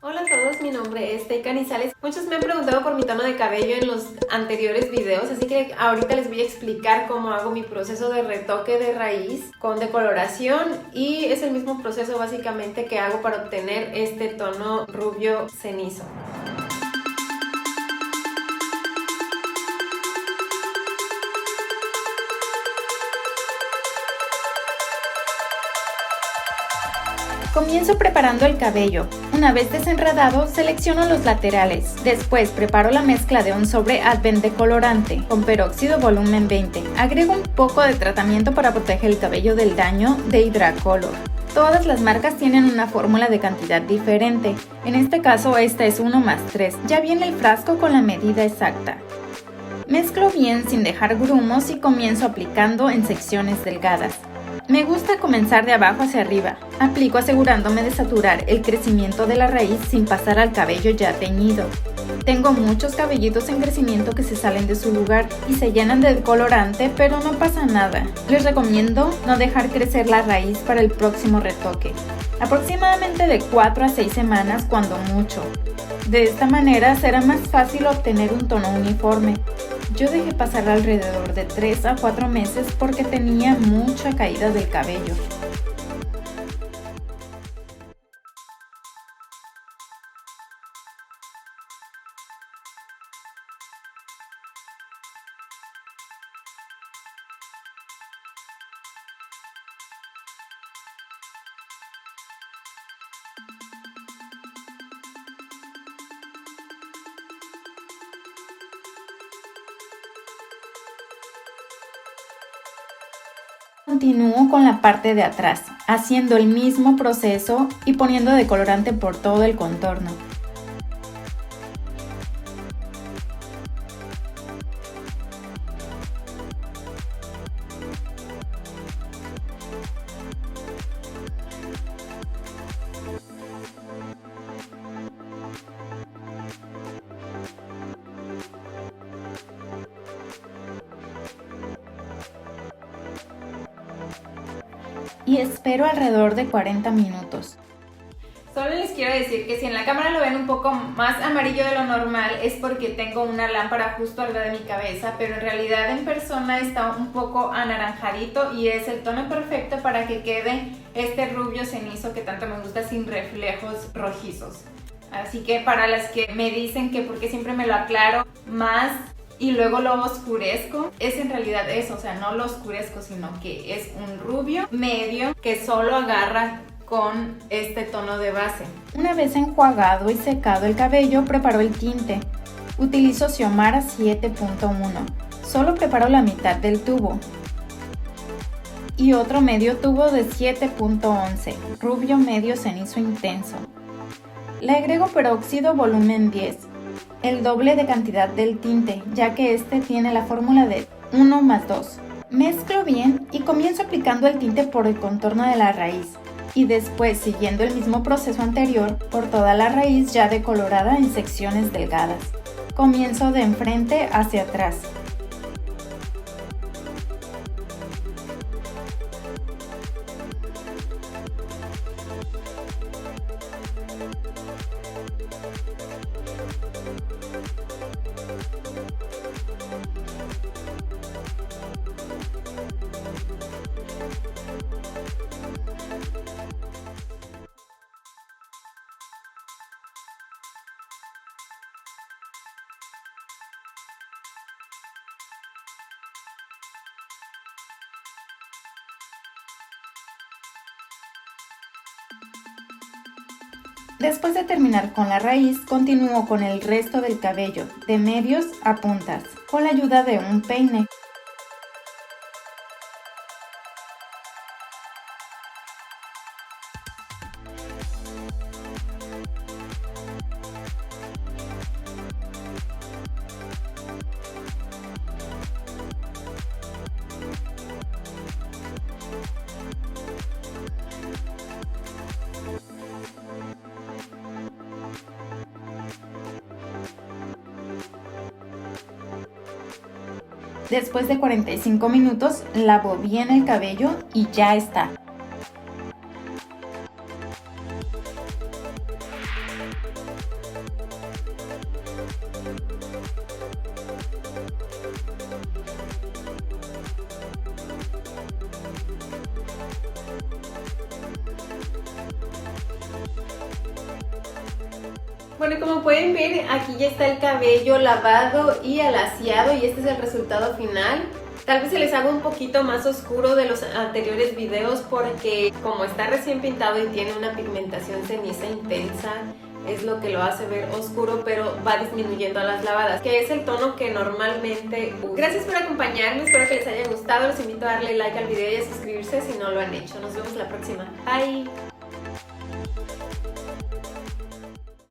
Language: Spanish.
Hola a todos, mi nombre es Tei Canizales. Muchos me han preguntado por mi tono de cabello en los anteriores videos, así que ahorita les voy a explicar cómo hago mi proceso de retoque de raíz con decoloración, y es el mismo proceso básicamente que hago para obtener este tono rubio cenizo. Comienzo preparando el cabello. Una vez desenredado, selecciono los laterales. Después preparo la mezcla de un sobre Advent decolorante con peróxido volumen 20. Agrego un poco de tratamiento para proteger el cabello del daño de Hidracolor. Todas las marcas tienen una fórmula de cantidad diferente. En este caso esta es 1+3. Ya viene el frasco con la medida exacta. Mezclo bien sin dejar grumos y comienzo aplicando en secciones delgadas. Me gusta comenzar de abajo hacia arriba. Aplico asegurándome de saturar el crecimiento de la raíz sin pasar al cabello ya teñido. Tengo muchos cabellitos en crecimiento que se salen de su lugar y se llenan de colorante, pero no pasa nada. Les recomiendo no dejar crecer la raíz para el próximo retoque. Aproximadamente de 4 a 6 semanas cuando mucho. De esta manera será más fácil obtener un tono uniforme. Yo dejé pasar alrededor de 3 a 4 meses porque tenía mucha caída del cabello. Continúo con la parte de atrás, haciendo el mismo proceso y poniendo decolorante por todo el contorno. Y espero alrededor de 40 minutos. Solo les quiero decir que si en la cámara lo ven un poco más amarillo de lo normal es porque tengo una lámpara justo al lado de mi cabeza, pero en realidad en persona está un poco anaranjadito y es el tono perfecto para que quede este rubio cenizo que tanto me gusta sin reflejos rojizos. Así que para las que me dicen que porque siempre me lo aclaro más y luego lo oscurezco, es en realidad eso, o sea, no lo oscurezco, sino que es un rubio medio que solo agarra con este tono de base. Una vez enjuagado y secado el cabello, preparo el tinte. Utilizo Xiomara 7.1. Solo preparo la mitad del tubo. Y otro medio tubo de 7.11, rubio medio cenizo intenso. Le agrego peróxido volumen 10, el doble de cantidad del tinte, ya que este tiene la fórmula de 1+2. Mezclo bien y comienzo aplicando el tinte por el contorno de la raíz. Y después, siguiendo el mismo proceso anterior, por toda la raíz ya decolorada en secciones delgadas. Comienzo de enfrente hacia atrás. Después de terminar con la raíz, continúo con el resto del cabello, de medios a puntas, con la ayuda de un peine. Después de 45 minutos, lavo bien el cabello y ya está. Bueno, y como pueden ver, aquí ya está el cabello lavado y alaciado y este es el resultado final. Tal vez se les haga un poquito más oscuro de los anteriores videos porque como está recién pintado y tiene una pigmentación ceniza intensa, es lo que lo hace ver oscuro, pero va disminuyendo a las lavadas, que es el tono que normalmente uso. Gracias por acompañarme, espero que les haya gustado. Los invito a darle like al video y a suscribirse si no lo han hecho. Nos vemos la próxima. Bye.